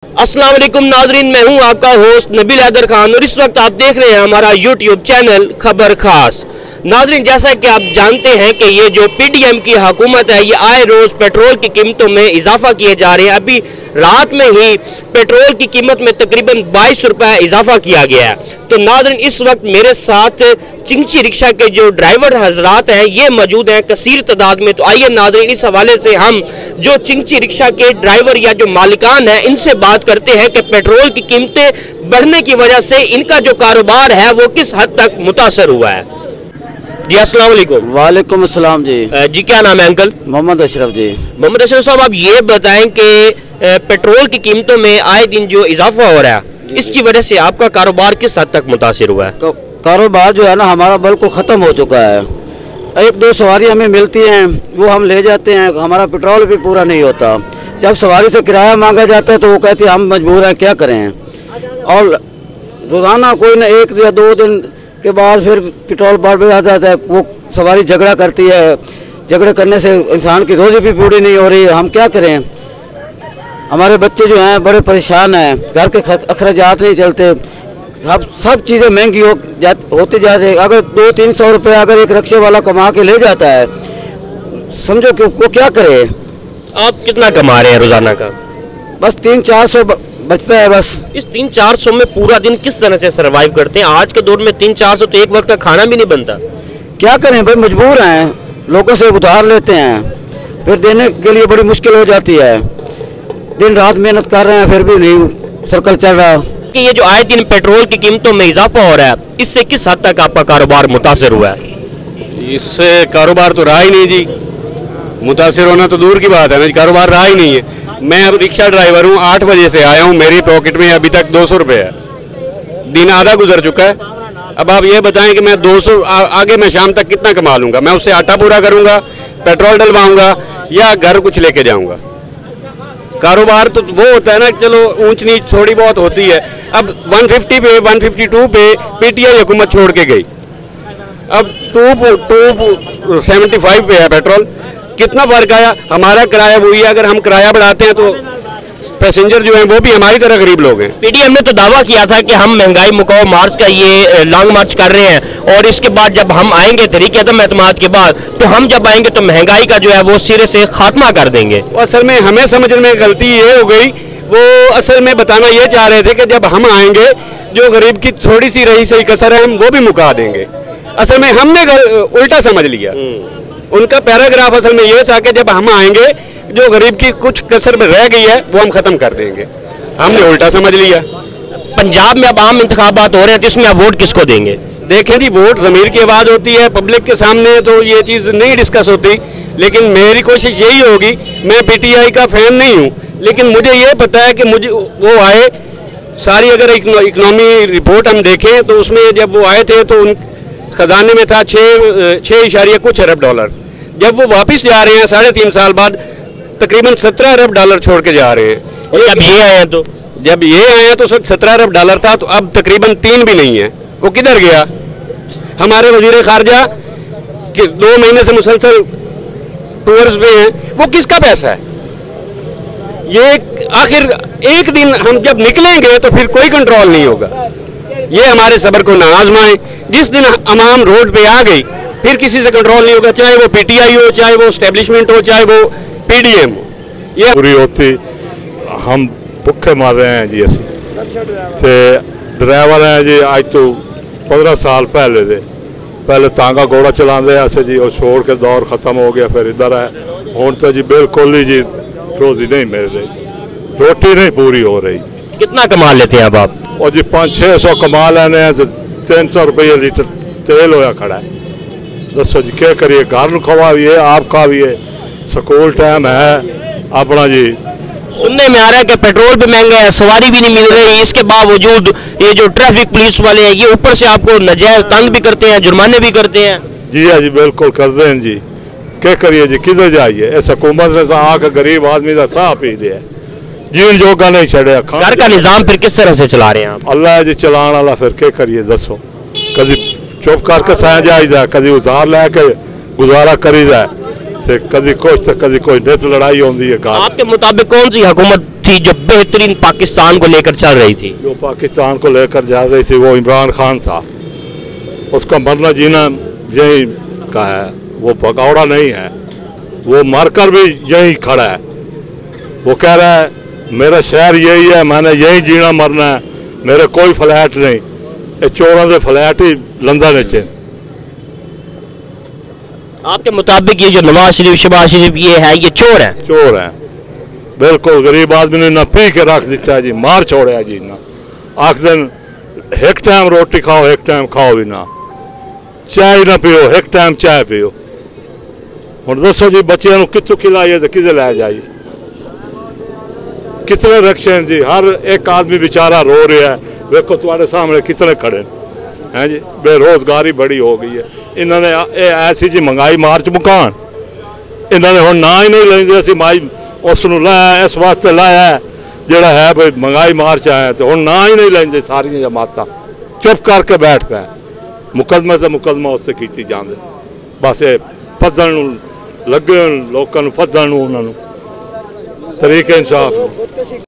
अस्सलाम वालेकुम नाजरीन, मैं हूं आपका होस्ट नबील हैदर खान और इस वक्त आप देख रहे हैं हमारा यूट्यूब चैनल खबर खास। नाजरीन, जैसा कि आप जानते हैं कि ये जो पीडीएम की हुकूमत है, ये आए रोज पेट्रोल की कीमतों में इजाफा किए जा रहे हैं। अभी रात में ही पेट्रोल की कीमत में तकरीबन 22 रुपये इजाफा किया गया है। तो नाजरीन, इस वक्त मेरे साथ चिंची रिक्शा के जो ड्राइवर हजरात हैं ये मौजूद हैं कसीर तादाद में। तो आइए नाजरीन, इस हवाले से हम जो चिंची रिक्शा के ड्राइवर या जो मालिकान हैं इनसे बात करते हैं कि पेट्रोल की कीमतें बढ़ने की वजह से इनका जो कारोबार है वो किस हद तक मुतासर हुआ है। जी अस्सलाम वालेकुम। वालेकुम अस्सलाम जी। जी क्या नाम है अंकल? मोहम्मद अशरफ जी। मोहम्मद अशरफ साहब, आप ये बताएं कि पेट्रोल की कीमतों में आए दिन जो इजाफा हो रहा है इसकी वजह से आपका कारोबार किस हद तक मुतासिर हुआ है? तो कारोबार जो है ना हमारा बिल्कुल ख़त्म हो चुका है। एक दो सवारी हमें मिलती हैं वो हम ले जाते हैं, हमारा पेट्रोल भी पूरा नहीं होता। जब सवारी से किराया मांगा जाता है तो वो कहती है हम मजबूर हैं, क्या करें। और रोज़ाना कोई ना एक या दो दिन के बाद फिर पेट्रोल बढ़ जाता है। वो सवारी झगड़ा करती है, झगड़े करने से इंसान की रोज़ी भी पूरी नहीं हो रही है। हम क्या करें, हमारे बच्चे जो हैं बड़े परेशान हैं, घर के अखराजात नहीं चलते, सब चीज़ें महंगी होती जा रही है। अगर 200-300 रुपये अगर एक रिक्शे वाला कमा के ले जाता है, समझो कि वो क्या करे। आप कितना कमा रहे हैं रोजाना का? बस 300-400 बचता है बस। इस 300-400 में पूरा दिन किस तरह से सरवाइव करते हैं? आज के दौर में 300-400 तो एक वक्त का खाना भी नहीं बनता। क्या करें भाई, मजबूर हैं, लोगों से उधार लेते हैं, फिर देने के लिए बड़ी मुश्किल हो जाती है। दिन रात मेहनत कर रहे हैं फिर भी नहीं सर्कल चल रहा। कि ये जो आए दिन पेट्रोल की कीमतों में इजाफा हो रहा है इससे किस हद तक आपका कारोबार मुतासिर हुआ है? इससे कारोबार तो रहा ही नहीं जी, मुतासिर होना तो दूर की बात है ना, कारोबार रहा ही नहीं है। मैं अब रिक्शा ड्राइवर हूँ, 8 बजे से आया हूँ, मेरी पॉकेट में अभी तक 200 रुपये है। दिन आधा गुजर चुका है। अब आप ये बताएं कि मैं 200 आगे मैं शाम तक कितना कमा लूँगा? मैं उससे आटा पूरा करूँगा, पेट्रोल डलवाऊँगा या घर कुछ लेके जाऊँगा? कारोबार तो वो होता है ना, चलो ऊंच नीच थोड़ी बहुत होती है। अब 150 पे 152 पे पीटीआई हुकूमत छोड़ के गई, अब 275 पे है पेट्रोल। कितना फर्क आया? हमारा किराया वही है, अगर हम किराया बढ़ाते हैं तो पैसेंजर जो हैं वो भी हमारी तरह गरीब लोग हैं। पीडीएम ने तो दावा किया था कि हम महंगाई मुकाओ मार्च का ये लॉन्ग मार्च कर रहे हैं और इसके बाद जब हम आएंगे तरीके अदम एतमाद के बाद, तो हम जब आएंगे तो महंगाई का जो है वो सिरे से खात्मा कर देंगे। असल में हमें समझने में गलती ये हो गई, वो असल में बताना ये चाह रहे थे कि जब हम आएंगे जो गरीब की थोड़ी सी रही सही कसर है हम वो भी मुका देंगे। असल में हमने उल्टा समझ लिया। उनका पैराग्राफ असल में ये था कि जब हम आएंगे जो गरीब की कुछ कसर में रह गई है वो हम खत्म कर देंगे। हमने उल्टा समझ लिया। पंजाब में अब आम इंतखाबात हो रहे हैं तो इसमें आप वोट किसको देंगे? देखें जी, वोट ज़मीर की आवाज़ होती है, पब्लिक के सामने तो ये चीज़ नहीं डिस्कस होती, लेकिन मेरी कोशिश यही होगी। मैं पीटीआई का फैन नहीं हूँ, लेकिन मुझे ये पता है कि मुझे वो आए सारी अगर इकनॉमी रिपोर्ट हम देखें तो उसमें जब वो आए थे तो उन खजाने में था 6 कुछ अरब डॉलर। जब वो वापस जा रहे हैं 3.5 साल बाद तकरीबन 17 अरब डॉलर छोड़ के जा रहे हैं। जब ये आए तो 17 अरब डॉलर था, तो अब तकरीबन 3 भी नहीं है। वो किधर गया? हमारे वजीर खारजा कि 2 महीने से मुसलसल टूर्स पे हैं, वो किसका पैसा है? ये आखिर एक दिन हम जब निकलेंगे तो फिर कोई कंट्रोल नहीं होगा। ये हमारे सब्र को ना आजमाएं। जिस दिन अवाम रोड पे आ गई फिर किसी से कंट्रोल नहीं होगा, चाहे वो पीटीआई हो, चाहे वो एस्टेब्लिशमेंट हो, चाहे वो पीडीएम हो। ये पूरी होती हम भुखे मर रहे हैं जी। असी ड्राइवर हैं जी, आज तो 15 साल पहले तांगा घोड़ा चलाते ऐसे जी, और छोड़ के दौर खत्म हो गया। फिर इधर है हूँ तो जी बिल्कुल ही जी रोजी नहीं मिल रही, रोटी नहीं पूरी हो रही। कितना कमा लेते हैं अब आप? और जी 500-600 कमा लेने हैं तो 300 रुपये लीटर तेल होया खड़ा है। दसो जी क्या करिए, घर खवा भी है, आप का भी है, स्कूल टाइम है अपना जी। सुनने में आ रहा है कि पेट्रोल भी महंगा है, सवारी भी नहीं मिल रही, इसके बावजूद ये जो ट्रैफिक पुलिस वाले हैं ये ऊपर से आपको नाजायज तंग भी करते हैं, जुर्माने भी करते हैं। जी हाँ जी, बिल्कुल करते हैं जी। क्या करिए जी, किधर जाइए? इस हुकूमत ने आके गरीब आदमी का साह पी लिया, जीन जोगा नहीं छड़े। घर का निजाम फिर किस तरह से चला रहे हैं आप? अल्लाह जी चलाने वाला, फिर क्या करिए दसो। कभी चुप करके सह जाइए, कभी उधार लैके गुजारा करी जाए। ते कभी कुछ तो कभी कोई नित लड़ाई होती है। आपके मुताबिक कौन सी हुकूमत थी जो बेहतरीन पाकिस्तान को लेकर चल रही थी? जो पाकिस्तान को लेकर जा रही थी वो इमरान खान था। उसका मरना जीना यही का है, वो भगौड़ा नहीं है, वो मरकर भी यही खड़ा है। वो कह रहा है मेरा शहर यही है, मैंने यही जीना मरना है, मेरे कोई फ्लैट नहीं। ये चोरों के फ्लैट ही लंदन नीचे। आपके मुताबिक ये जो नवाज शरीफ शहबाज शरीफ ये है ये चोर है? चोर है बिल्कुल। गरीब आदमी ने ना पी के रख दिता है जी, मार छोड़ा जी ना। आख दिन एक टाइम रोटी खाओ एक टाइम खाओ भी ना, चाय ना पियो एक टाइम चाय पियो। हम दसो जी बच्चों कितों खिलाइए तो कि लै जाइए, कितने रखे हैं जी। हर एक आदमी बेचारा रो रहा है। देखो तुम्हारे सामने कितने खड़े हैं जी। बेरोजगारी बड़ी हो गई है। इन्होंने ऐसी जी महंगाई मार्च मुकान इन्होंने हम ना ही नहीं लेंगे। असं माई उस लाया इस वास्ते लाया जोड़ा है भाई महंगाई मार्च आया तो हम ना ही नहीं लेंगे। सारिया जमात चुप करके बैठ पाए, मुकदमे से मुकदमा उससे की जाते। बस ये फदन लगे लोगों फदन उन्होंने तरीके इंसाफ।